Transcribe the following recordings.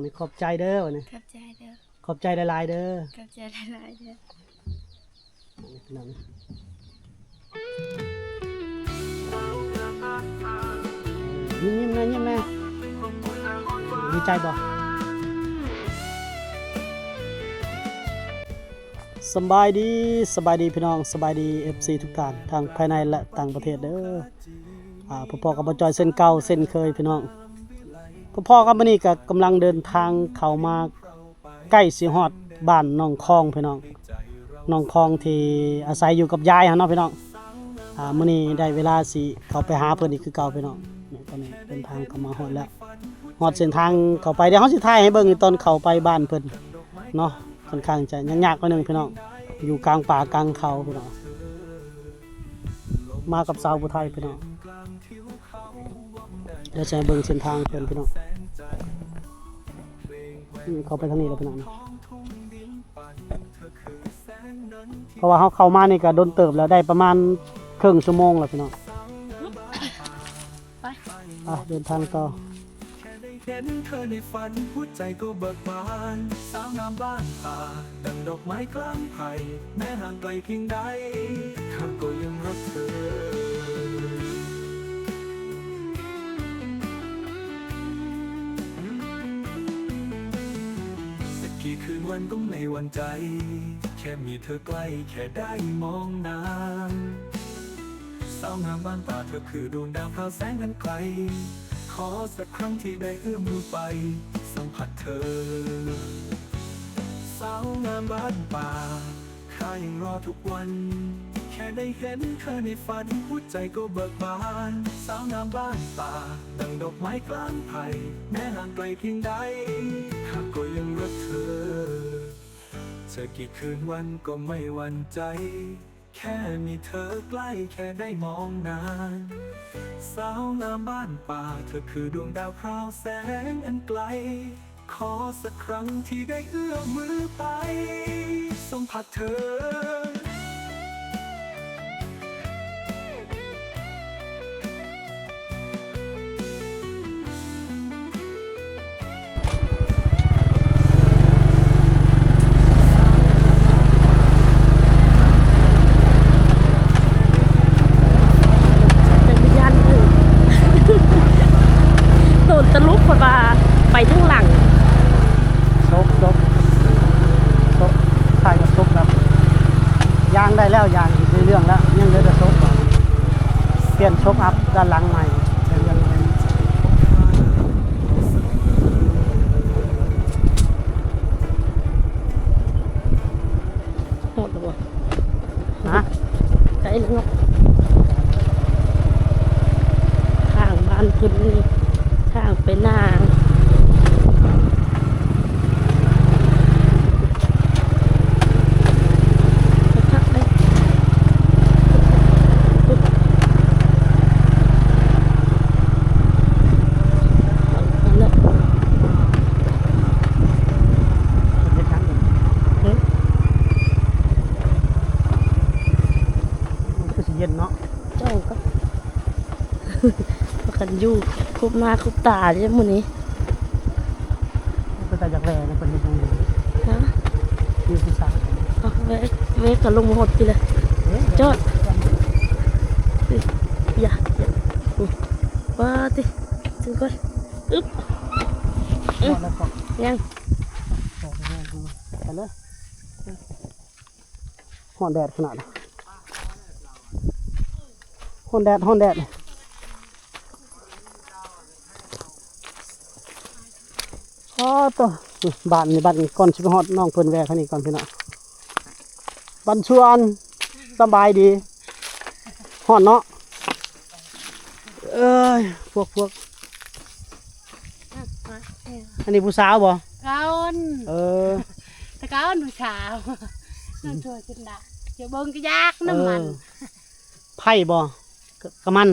นี่ขอบใจเด้อวันนี้ขอบใจเด้อขอบใจหลายๆเด้อขอบใจหลายๆเด้อยิ้มๆนะยิ้มนะดีใจบ่สบายดีพี่น้องสบายดี FC ทุกท่านทางภายในและต่างประเทศเด้อพ่อกับบ่จอยเส้นเก่าเส้นเคยพี่น้องพ่อกับมื้อนี้ก็กำลังเดินทางเข้ามาใกล้สิฮอดบ้านน้องคองพี่น้องน้องคองที่อาศัยอยู่กับยายหั่นเนาะพี่น้องมื้อนี้ได้เวลาสิเข้าไปหาเพิ่นอีกคือเก่าพี่น้องตอนนี้เดินทางเข้ามาฮอดแล้วฮอดเส้นทางเข้าไปเดี๋ยวเฮาสิถ่ายให้เบิ่งตอนเข้าไปบ้านเพิ่นเนาะค่อนข้างจะยากๆกว่านึงพี่น้องอยู่กลางป่ากลางเขาพี่น้องมากับสาวผู้ไทยพี่น้องเดี๋ยวจะเบิ่งเส้นทางเพิ่นพี่น้องเข้าไปทางนี้แล้วพี่น้องเพราะว่าเขาเข้ามานี่ก็โดนเติบแล้วได้ประมาณครึ่งชั่วโมงแล้วพี่น้องไปเดินทางต่อเห็นเธอในฝันหัวใจก็เบิกบานสาวงามบ้านป่าดังดอกไม้กลางไผ่แม้ห่างไกลเพียงใดข้าก็ยังรักเธอสักกี่คืนวันก็ไม่หวั่นใจแค่มีเธอใกล้แค่ได้มองนานสาวงามบ้านป่าเธอคือดวงดาวพราวแสงอันไกลขอสักครั้งที่ได้เอื้อมมือไปสัมผัสเธอสาวงามบ้านป่าข้ายังรอทุกวันแค่ได้เห็นเธอในฝันหัวใจก็เบิกบานสาวงามบ้านป่าดังดอกไม้กลางไผ่แม้ห่างไกลเพียงใดข้าก็ยังรักเธอจะกี่คืนวันก็ไม่หวั่นใจแค่มีเธอใกล้แค่ได้มองนานสาวงามบ้านป่าเธอคือดวงดาวพราวแสงอันไกลขอสักครั้งที่ได้เอื้อมมือไปสัมผัสเธอตะลุกพอมาไปทั้งหลังซบถ่ายกับซบครับยางได้แล้วยางในเรื่องแล้วยังเหลือแต่ซบเปลี่ยนซบอัพด้านหลังใหม่โหดเลยฮะใจเลยเนาะข้างบ้านพื้นนี่ข้างไปหน้าเย็นเนาะเจ้าก็ประกันอยู่คุบหน้าคุบตาใช่ไหมนี้ก็จะจากแหล่ในคนที่ดูฮะอยู่ที่สามเวกกับลงมาหดไปเลยจอดอย่าว่าติถึงก่อนอึ๊บยังไปเลยห่อนแดดขนาดห่อนแดดตัวบ้านนี่บ้านก่อนชิบฮอดน้องเพิ่นแวะคันนี้ก่อนพี่น้องบ้านชวนสบายดีฮอดเนาะเอ้ยพวกอันนี้ผู้สาวบ่ก้าวตะก้าวผู้สาวนั่นช่วยจินดาเดี๋ยวเบิ่งก็ยากน้ำมันไผ่บ่กะมัน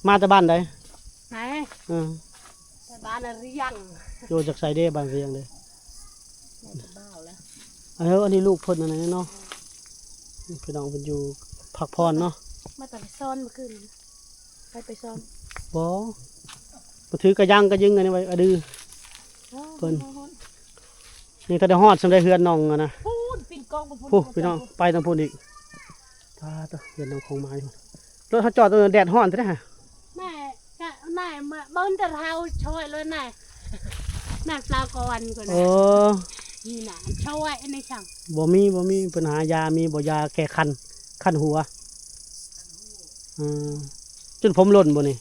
มาจากบ้านใดไหนแต่บ้านอะไรยังอยู่จากไซเด้บ้านเรียงเลยบ้าแล้วอันนี้ลูกเพิ่นอันนั้นเนาะพี่น้องเพิ่นอยู่พักผ่อนเนาะมาแต่ไปซ่อนเมื่อคืนไปซ่อนบ่ถือกระยังกระยึงอันนี้ไว้ดื้อ เพิ่นนี่ถ้าได้ฮอดสำได้เฮือนน้องอะนะ พูดปิ่นกองกับ พูพี่น้องไปทางพูนอีกตาตัวเฮือนน้องคงมาอยู่รถเขาจอดตรงนั้นแดดฮ้อนซะเด้อฮะ แม่ก็นายมาเบิ้นจะเท้าช่วยเลยนายนายปลากรก่อน โอ้ นี่นะช่วยในช่าง บ่มีปัญหายามีบ่ยาแก้คันหัวจนผมหล่นบ่นี่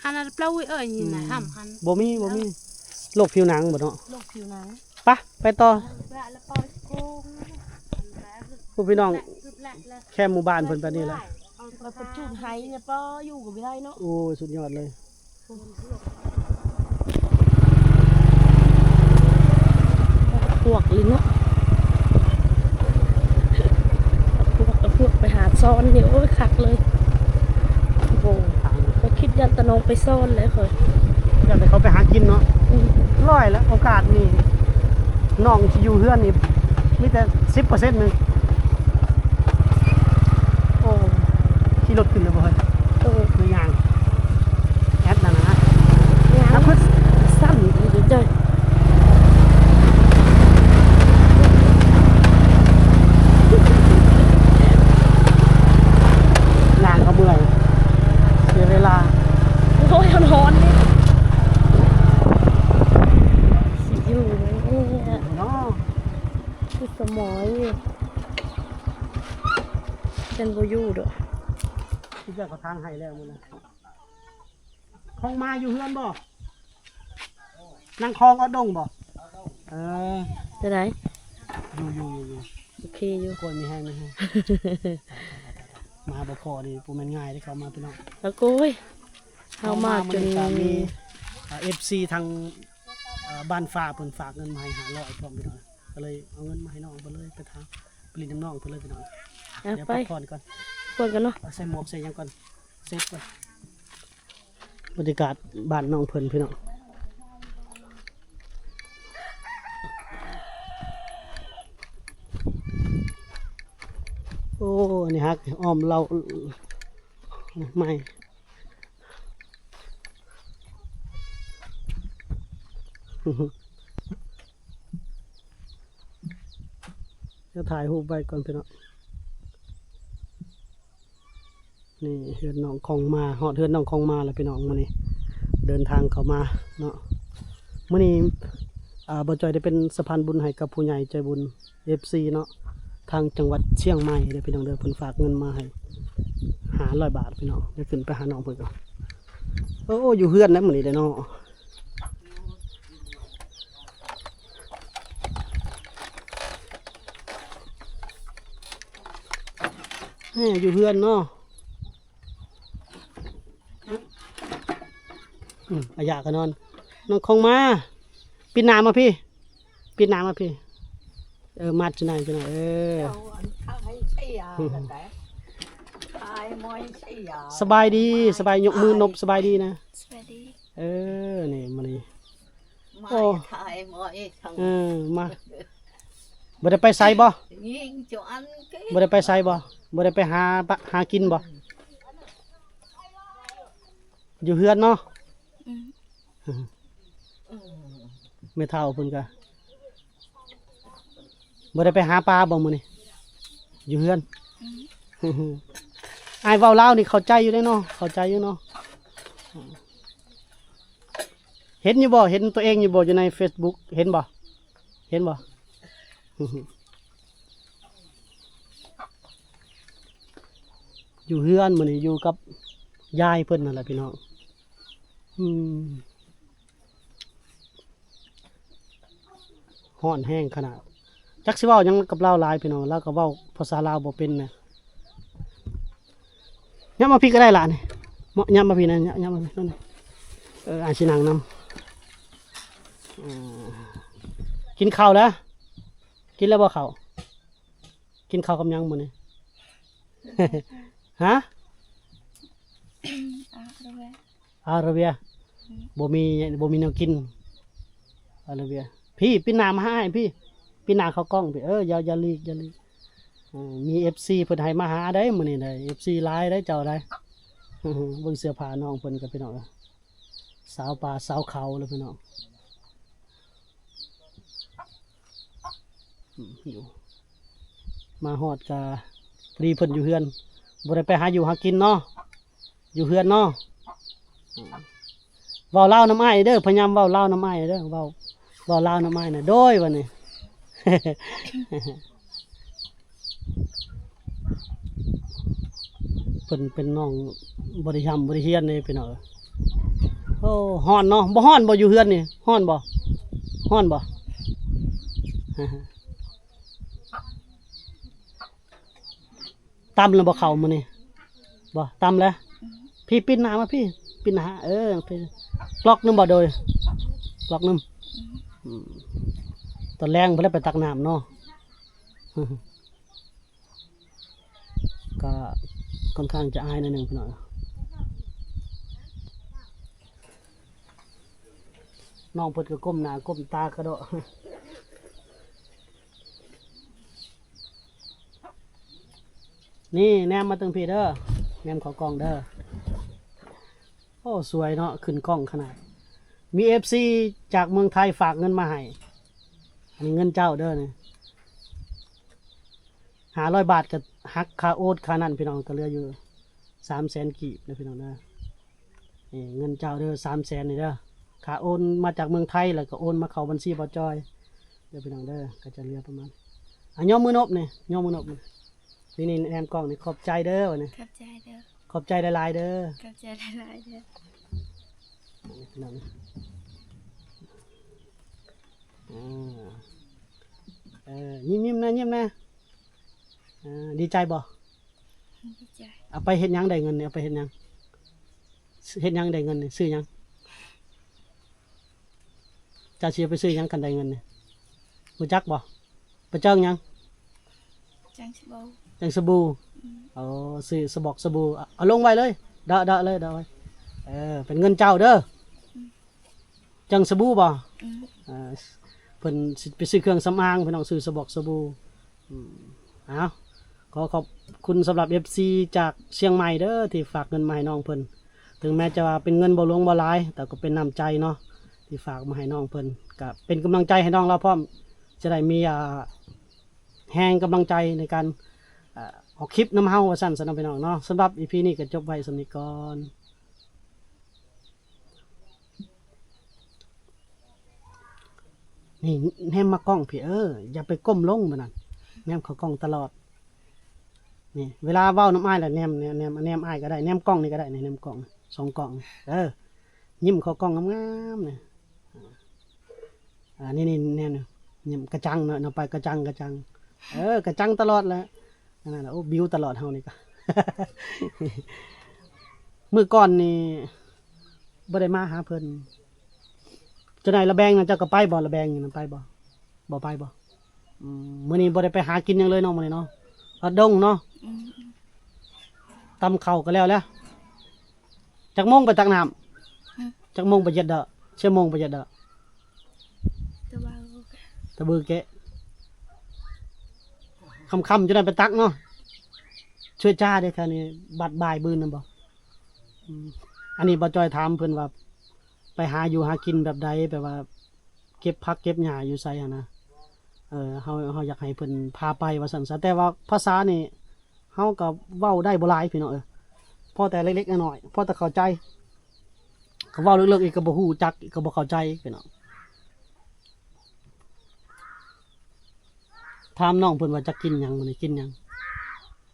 อันนั้นเปล่าเอ้ยนี่นะห้ามคัน บ่มีโรคผิวหนังบ่เนาะ โรคผิวหนัง ไปต่อ แล้วปล่อยโกง ผู้พี่น้อง แหละแล้ว แค่หมู่บ้านเพิ่นไปนี่แหละ มาประจุไห้เนี่ยป้ออยู่กับไม่ได้เนาะ โอ้สุดยอดเลยพวกลิ้นเนาะ พวกไปหาซ่อนเนี่ยโอ้ยคักเลยโอ้เขาคิดยันตะนองไปซ่อนเลยเคย อยากให้เขาไปหากินเนาะร้อยแล้วโอกาสนี่น้องที่อยู่เฮือนนี่มีแต่ 10% นึงโอ้ขี่รถขึ้นเลยบ่เฮ้ย โอ้ คือย่างแอดนะ งา นัก น พึ่ง สั้นอยู่เจ้ย งานเขาเมื่อยเสียเวลา โอ้ยร้อนๆนี่สิอยู่ไหมเนี่ย เนาะ คือสมอยฉันบ่อยู่ดอก ที่เจ้าก็ทางให้แล้วมื้อนะคลองมาอยู่เฮือนบ่นั่งคลองเอาดงบ่เออ จะไหน อยู่ โอเคอยู่ คนมีให้มาบ่พอนี่บ่แม่นง่ายเด้เขามาพี่น้อง แล้วก็โอ้ยเอามาจน ก็มีFC ทางบ้านฟ้าเพิ่นฝากเงินมาให้500พร้อมพี่น้องก็เลยเอาเงินมาให้น้องเพิ่นเลยไปทางปรินน้ำน้องเพิ่นเลยพี่น้อง เอา เดี๋ยว ไป พักผ่อนก่อน ควรกันเนาะ เอาใส่หมวกใส่หยังก่อนเซฟก่อนบรรยากาศบ้านน้องเพิ่นพี่น้องโอ้อันนี้ฮักอ้อมเราไม่จะถ่ายรูปไว้ก่อนพี่น้องนี่เฮือนน้องคองมาฮอดเฮือนน้องคองมาแล้วพี่น้องมื้อนี้เดินทางเข้ามาเนาะมื้อนี้บ่จอยได้เป็นสะพานบุญให้กับผู้ใหญ่ใจบุญ FC เนาะทางจังหวัดเชียงใหม่เด้อพี่น้องเด้อเพิ่นฝากเงินมาให้500 บาทพี่น้องเดี๋ยวขึ้นไปหาน้องเพิ่นก่อนโอ้อยู่เฮือนแล้วมื้อนี้เด้อเนาะอยู่เฮือนเนาะอายากันนอนน้องคงมาปิดน้ำมาพี่ปิดน้ำมาพี่มัดจะไหนจะไหนสบายดีสบายยกมือนบสบายดีนะ สวัสดี นี่มานี่ มา โอ้ ถ่ายมอยทั้ง มาบ่ได้ไปไสบ่ ยิงจอันกี้ บ่ได้ไปไสบ่บ่ได้ไปหากินบ่อยู่เฮือนเนาะไม่เท่าเพิ่นก็บ่ได้ไปหาปลาบ่มื้อนี้อยู่เฮือนอ้ายเว้าลาวนี่เข้าใจอยู่เด้เนาะเข้าใจอยู่เนาะเห็นอยู่บ่เห็นตัวเองอยู่บ่อยู่ใน Facebook เห็นบ่เห็นบ่อยู่เฮือนมื้อนี้อยู่กับยายเพิ่นนั่นแหละพี่น้องฮ้อนแห้งขนาดจักสิเว้าหยังกับลาวหลายพี่น้องแล้วก็เว้าภาษาลาวบ่เป็นนะยับมาพี่ก็ได้ล่ะนี่ยับมาพี่นะยับมาพี่นั่นนี่อาชินังนำกินข้าวแล้วกินแล้วบ่ข้าวกินข้าวกับหยังมื้อนี้ ฮะอาราเบียบ่มีแนวกินอาราเบียพี่ปินหน้ามาให้พี่ปินหน้าเข้ากล้องพี่อย่าลีกมี FC เพิ่นให้มาหาได้มื้อนี้ได้ FC หลายได้เจ้าได้เบิ่งเสื้อผ้าน้องเพิ่นก็พี่น้อง สาวป่าสาวเขาเลยพี่น้องอยู่มาฮอดกะพอดีเพิ่นอยู่เฮือนบ่ได้ไปหาอยู่หากินเนาะอยู่เฮือนเนาะเว้าเล่าวน้ำอ้ายเด้อพยายามเว้าเล่าวน้ำอ้ายเด้อเว้าเล่าวน้ำอ้ายน่ะโดยวันนี้ เพิ่นเป็นน้องบริบริเฮียนนี่พี่น้องโอ้ฮ้อนเนาะบ่ฮ้อนบ่อยู่เฮือนนี่ฮ้อนบ่ฮ้อนบ่ ตำแล้วบ่เข้ามื้อนี่บ่ตำแล้วพี่ปิดหน้ามาพี่ปิดหน้าพี่กลอกนึงบ่โดยกลอกนึงตอนแรงบ่ได้ไปตักน้ำเนาะ ก็ค่อนข้างจะอายหนิดนึงพี่น้องน้องเพิ่นก็ก้มหน้าก้มตากระโดด นี่แนมมาตึงพี่เด้อแนมเขากล้องเด้อโอ้สวยเนาะขึ้นกล้องขนาดมี FC จากเมืองไทยฝากเงินมาให้อันนี้เงินเจ้าเด้อเนี่ย500 บาทกับหักค่าโอ๊ตค่านั่นพี่น้องก็เหลืออยู่300,000 กีบนะพี่น้องเด้อนี่เงินเจ้าเด้อ300,000นี่เด้อค่าโอนมาจากเมืองไทยแล้วก็โอนมาเข้าบัญชีบ่จอยเด้อพี่น้องเด้อก็จะเหลือประมาณย่อมือนบนี่ย่อมือนบนี่แนมกล้องนี่ขอบใจเด้อวะนี่ ขอบใจเด้อ ขอบใจหลายๆเด้อ ขอบใจหลายๆเด้อ นี่พี่น้องยิ้มๆนะยิ้มนะดีใจบ่ ดีใจ เอาไปเฮ็ดหยังได้เงินเนี่ยเอาไปเฮ็ดหยังได้เงินนี่ซื้อหยังเจ้าสิเอาไปซื้อหยังกันได้เงินนี่รู้จักบ่ไปเจ้งหยัง จังสิบ่ จังสบู่เอาซื้อสบอกสบู่เอาลงไว้เลยเดาะเลยเดาะไว้เป็นเงินเจ้าเด้อจังสบู่บ่เพิ่นสิไปซื้อเครื่องสำอางเพิ่นต้องซื้อสบอกสบู่เอาขอขอบคุณสำหรับ FC จากเชียงใหม่เด้อที่ฝากเงินมาให้น้องเพิ่นถึงแม้จะว่าเป็นเงินบ่หลวงบ่หลายแต่ก็เป็นน้ำใจเนาะที่ฝากมาให้น้องเพิ่นก็เป็นกำลังใจให้น้องเราพร้อมจะได้มีแรงกำลังใจในการออกคลิปน้ำเฮาว่าสั่นสนองพี่น้องเนาะสำหรับ EP นี้ก็จบไว้สำนี้ก่อนนี่แนมมากล้องพี่อย่าไปก้มลงมันนั่นแนมเขากล้องตลอดนี่เวลาเว้าน้ำอ้ายแหละแนมอ้ายก็ได้แนมกล้องนี่ก็ได้นี่แนมกล้อง2 กล้องยิ้มเขากล้องงามๆนี่นี่แนมยิ้มกระจังเนาะไปกระจังกระจังตลอดแหละนั่นแหละโอ้บิวตลอดเฮานี่ก็ มื้อก่อนนี่บ่ได้มาหาเพิ่นจะได้ระแบงน่ะเจ้าก็ไปบ่ระแบงนี่มันไปบ่ไปบ่มื้อนี้บ่ได้ไปหากินหยังเลยเนาะมื้อนี้เนาะเอาดงเนาะตำข้าวก็แล้วจักโมงไปตักน้ำจักโมงไปเย็ดเด้อชั่วโมงไปเย็ดเด้อ ตะบ่าว ตะบือแกะค่ำๆจะได้ไปตักเนาะช่วยจ้าได้ค่ะนี่บัดบ่ายบื้นนำบ่อันนี้บ่จอยถามเพิ่นว่าไปหาอยู่หากินแบบใดแบบว่าเก็บผักเก็บหญ้าอยู่ไสนะเฮาอยากให้เพิ่นพาไปว่าซั่นซะแต่ว่าภาษานี่เฮาก็เว้าได้บ่หลายพี่น้องพอแต่เล็กๆน้อยๆพอแต่เข้าใจก็เว้าลึกๆอีกก็บ่ฮู้จักอีกก็บ่เข้าใจพี่น้องถามน้องเพิ่นว่าจะกินหยังมื้อนี้กินหยัง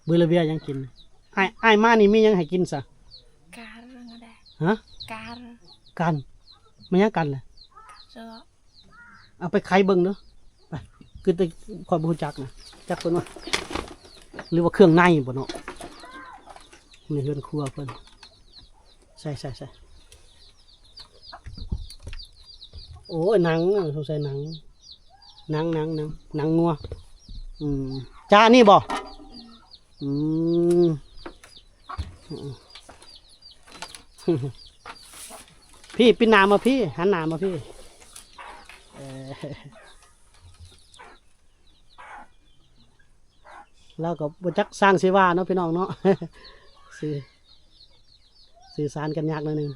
มื้อละเวียยังกินอ้ายมานี่มีหยังให้กินซะ การก็ได้ ฮะ การ กันมันยังกันแหละ เจ้า เอาไปไขเบิ่งเด้อไปคือแต่ขอยบ่รู้จักนะจักเพิ่นว่าหรือว่าเครื่องในบ่เนาะนี่เฮือนครัวเพิ่นใส่โอ้ยหนังสงสัยหนังงัวจ้านี่บ่พี่ปิดหน้ามาพี่หันหน้ามาพี่แล้วก็บ่จักสร้างสิว่าเนาะพี่น้องเนาะ สื่อสารกันยากหน่อยนึง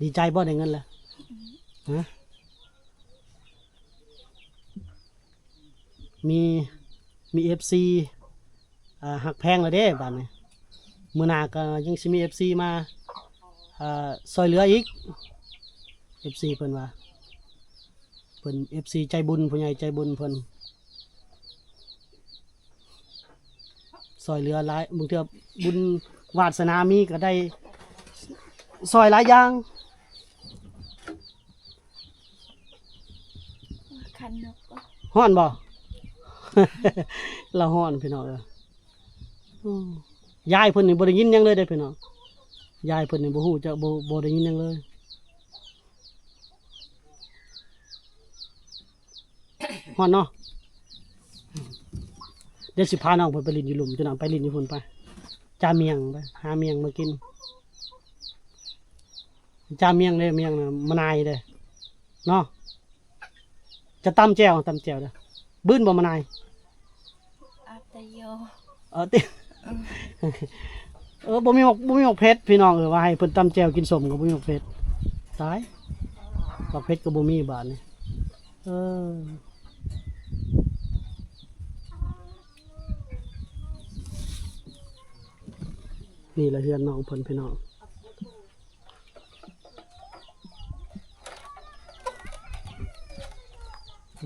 ดีใจบ่ได้เงินแล้วฮะมี FC หักแพงแล้วเด้บัดนี้มื้อหน้าก็ยังสิมี FC มาซอยเหลืออีก FC เพิ่นว่าเพิ่น FC ใจบุญผู้ใหญ่ใจบุญเพิ่นซอยเหลือหลายบางเทื่อบุญวาสนามีก็ได้ซอยหลายอย่าง คันนก ฮ้อนบ่ เราฮ้อนพี่น้องยายเพิ่นนี่บ่ได้ยินหยังเลยเด้อพี่น้องยายเพิ่นนี่บ่ฮู้จักบ่ได้ยินหยังเลย ฮ้อนเนาะเดี๋ยวสิพาน้องเพิ่นไปลินอยู่หลุมจะนำไปลินอยู่พุ่นไปจาเมียงไปหาเมียงมากินจาเมียงเด้เมียงน่ะมะนายเด้เนาะจะตำแจ่วเด้อบื้นบ่มะนาย อาตโย ติ บ่มีหมกเผ็ดพี่น้องว่าให้เพิ่นตำแจ่วกินสมก็บ่มีหมกเผ็ดตายหมกเผ็ดก็บ่มีบาดนี้นี่ละเฮือนน้องเพิ่นพี่น้อง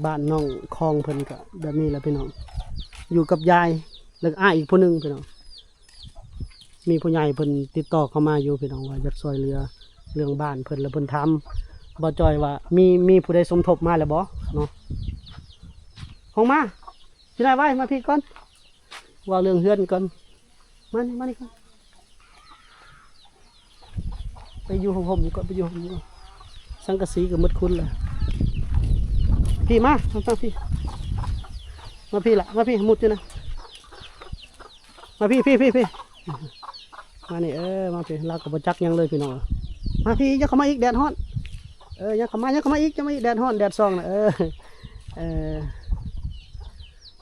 บ้านน้องคลองเพิ่นก็แบบนี้แหละพี่น้องอยู่กับยายแล้วก็อ้ายอีกผู้หนึงพี่น้องมีผู้ใหญ่เพิ่นติดต่อเข้ามาอยู่พี่น้องว่าอยากช่วยเหลือเรื่องบ้านเพิ่นแล้วเพิ่นถามบ่จอยว่ามีผู้ใดสมทบมาแล้วบ่เนาะห้องมาสิได้ไว้มาพี่ก่อนว่าเรื่องเฮือนก่อนมานี่ก่อนไปอยู่ของผมก่อนไปอยู่ของผมก่อนสังกะสีก็หมดคุณแหละพี่มาตั้งพี่มาพี่ละมาพี่มุดอยู่นะมาพี่มานี่มาพี่เราก็บ่จักยังเลยพี่น้องมาพี่อย่าเข้ามาอีกแดดฮ้อนอย่าเข้ามาอีกจะมาอีกแดดฮ้อนแดดส่องนะ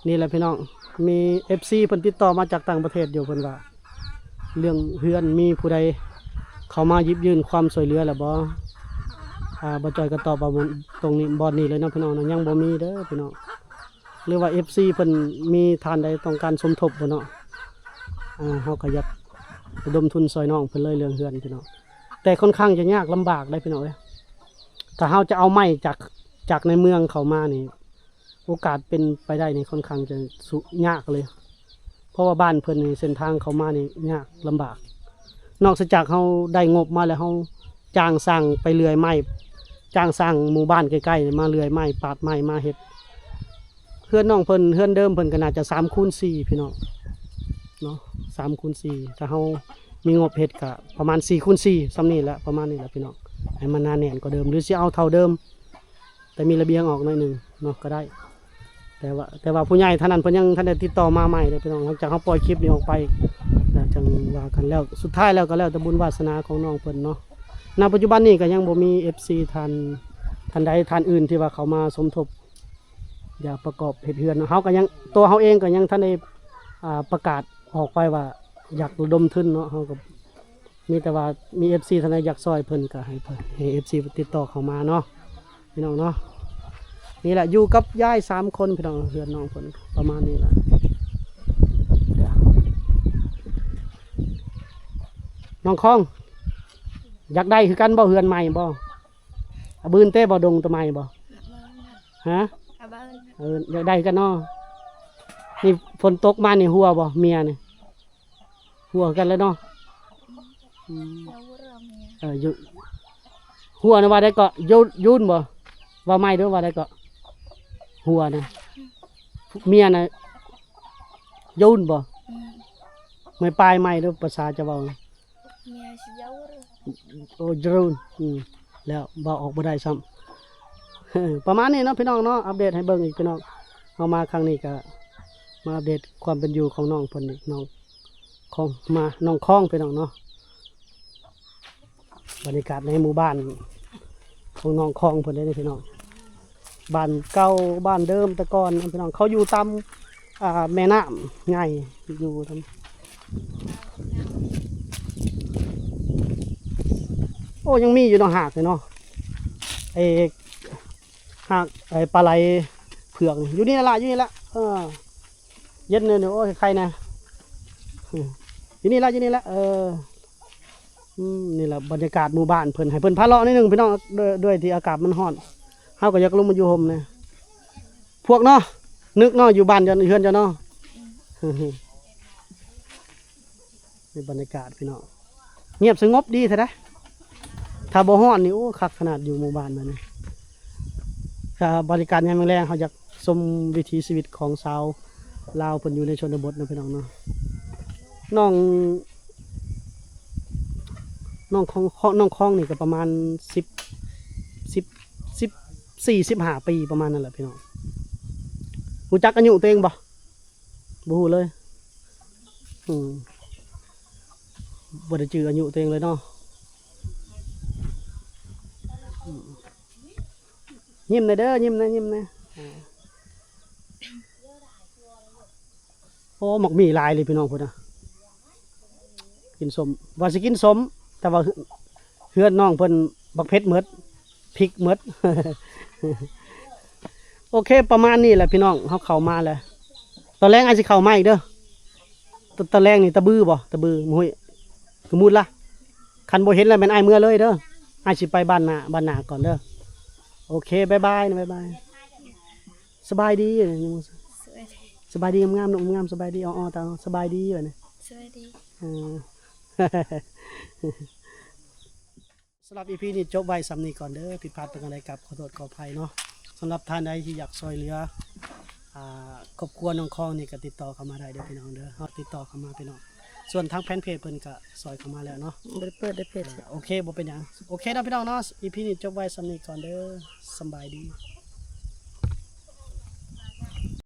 นี่แหละพี่น้องมี FC เพิ่นติดต่อมาจากต่างประเทศอยู่เพิ่นว่าเรื่องเฮือนมีผู้ใดเขามาหยิบยื่นความช่วยเหลือแล้วบ่บ่จอยก็ตอบว่าตรงนี้บ่นี่เลยเนาะพี่น้องนะยังบ่มีเด้อพี่น้องหรือว่า FC เพิ่นมีทานใดต้องการสมทบบ่เนาะเฮาก็อยากระดมทุนซอยน้องเพิ่นเลยเรื่องเฮือนพี่น้องแต่ค่อนข้างจะยากลำบากได้พี่น้องเอ้ยถ้าเฮาจะเอาไม้จากในเมืองเข้ามานี่โอกาสเป็นไปได้นี่ค่อนข้างจะยากเลยเพราะว่าบ้านเพิ่นนี่เส้นทางเข้ามานี่ยากลำบากนอกจากเฮาได้งบมาแล้วเฮาจ้างสร้างไปเลื่อยไม้จ้างสร้างหมู่บ้านใกล้ๆมาเลื่อยไม้ปาดไม้มาเฮ็ดเฮือนน้องเพิ่นเฮือนเดิมเพิ่นก็น่าจะ3x4พี่น้องเนาะ3x4ถ้าเฮามีงบเฮ็ดก็ประมาณ4x4ซ้ำนี่แหละประมาณนี้แหละพี่น้องให้มันหนาแน่นกว่าเดิมหรือสิเอาเท่าเดิมแต่มีระเบียงออกหน่อยนึงเนาะก็ได้แต่ว่าผู้ใหญ่ท่านนั้นเพิ่นยังท่านได้ติดต่อมาใหม่เลยพี่น้องหลังจากเฮาปล่อยคลิปนี้ออกไปแล้วจังว่ากันแล้วสุดท้ายแล้วก็แล้วแต่บุญวาสนาของน้องเพิ่นเนาะณปัจจุบันนี้ก็ยังบ่มี FC ท่านใดท่านอื่นที่ว่าเขามาสมทบอยากประกอบเฮ็ดเฮือนเฮาก็ยังตัวเฮาเองก็ยังท่านได้ประกาศออกไปว่าอยากระดมทุนเนาะเฮาก็มีแต่ว่ามี FC ท่านใดอยากซอยเพิ่นก็ให้เพิ่นให้ FC ติดต่อเข้ามาเนาะพี่น้องเนาะนี่แหละอยู่กับยาย3คนพี่น้องเฮือนน้องเพิ่นประมาณนี้แหละน้องคองอยากได้คือกันบ่เฮือนใหม่บ่บืนเต้บ่ดงตัวใหม่บ่ฮะอยากได้กันเนาะนี่ฝนตกมานี่หัวบ่เมียนี่หัวกันแล้วเนาะอยู่หัวนะว่าได้ก็ยุ่นบ่ว่าไม่ด้วยว่าได้ก็หัวนะเมียนะยุ่นบ่ไม่ปลายไม่ด้วยภาษาจะบอกโอ้ยุ่นแล้วบอกออกบ่ได้ซ้ำ ประมาณนี้เนาะพี่น้องเนาะอัปเดตให้เบิ่งอีกพี่น้องเอามาครั้งนี้ก็มาอัปเดตความเป็นอยู่ของน้องเพิ่นอีกน้องของมาน้องคล้องพี่น้องเนาะบรรยากาศในหมู่บ้านของน้องคล้องเพิ่นได้พี่น้องบ้านเก่าบ้านเดิมแต่ก่อนพี่น้องเขาอยู่ตามแม่น้ำไงอยู่ตาม โอ้ยังมีอยู่เนาะหากเลยเนาะไอ้หากไอ้ปลาไหลเผือกนี่อยู่นี่ละอยู่นี่ละเย็นเลยเนี่ยโอ้ยใครนะอยู่นี่ละอยู่นี่ละนี่แหละบรรยากาศหมู่บ้านเพิ่นให้เพิ่นพาเลาะนิดนึงพี่น้องด้วยที่อากาศมันร้อนเฮาก็อยากลงมาอยู่ห่มเนี่ยพวกเนาะนึกเนาะอยู่บ้านเฮือนจะเนาะนี่บรรยากาศพี่น้องเงียบสงบดีแท้นะถ้าบ่ฮ้อนนี่โอ้คักขนาดอยู่หมู่บ้านแบบนี้ถ้าบริการยามแรงเขาอยากชมวิถีชีวิตของชาวลาวเพิ่นอยู่ในชนบทนะพี่น้องเนาะน้องคองนี่ก็ประมาณ14-15 ปีประมาณนั่นแหละพี่น้องรู้จักอายุตัวเองบ่บ่ฮู้เลยบ่ได้จื้ออายุตัวเองเลยเนาะยิ้มหน่อยเด้อยิ้มนะโอ้หมักหมี่ลายเลยพี่น้องพุ่นน่ะกินสมว่าสิกินสมแต่ว่าเฮือนน้องเพิ่นบักเพชรหมดพริกหมด โอเคประมาณนี้แหละพี่น้องเขาเข้ามาแล้วตอนแรกอาจจะเข้ามาอีกเด้อตอนแรกนี่ตะบือบ่ตะบือมุ้ยคือมูดละคันบ่เห็นแล้วแม่นอ้ายเมื่อเลยเด้ออ้ายสิไปบ้านนาก่อนเด้อโอเคบ๊ายบายนะบ๊ายบายสบายดีสบายดีงามๆงามสบายดีอ๋อตาสบายดีแบบนี้สบายดีสำหรับ EP นี้จบไว้สำนี้ก่อนเด้อผิดพลาดประการใดกับขอโทษขออภัยเนาะสำหรับท่านใดที่อยากช่วยเหลือครอบครัวน้องคองนี่ก็ติดต่อเข้ามาได้เด้อพี่น้องเด้อติดต่อเข้ามาพี่น้องส่วนทางแฟนเพจเพิ่นก็ซอยเข้ามาแล้วเนาะบ่ได้เปิดได้เพจ โอเคบ่เป็นหยังโอเคนะพี่น้องเนาะ EP นี้จบไว้สำนี้ก่อนเด้อสำบายดี